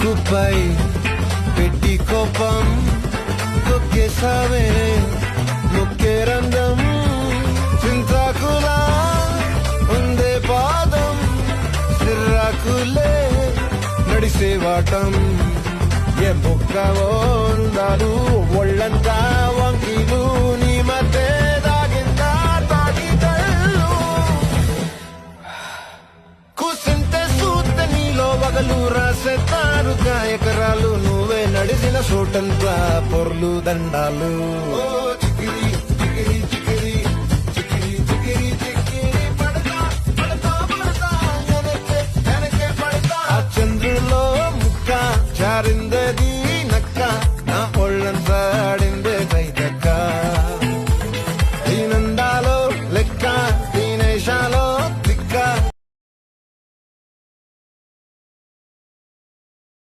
ముక్కుపై పెట్టి కోపం తొక్కేసావే ముక్కే రంగం చింతాకులా ఉందే పాదం సిర్రాకులే నడిసేవాటం ఏ బొక్కవో ఉండాలు ఒళ్ళంతా వంకీలు నీ మధ్య దాగిందా తాగిదళ్ళు కూసింతే సూత్తే నీలో వగలు రాసేతారు ఎకరాలు నువ్వే నడిసిన చోటంతా పొర్లు దండాలు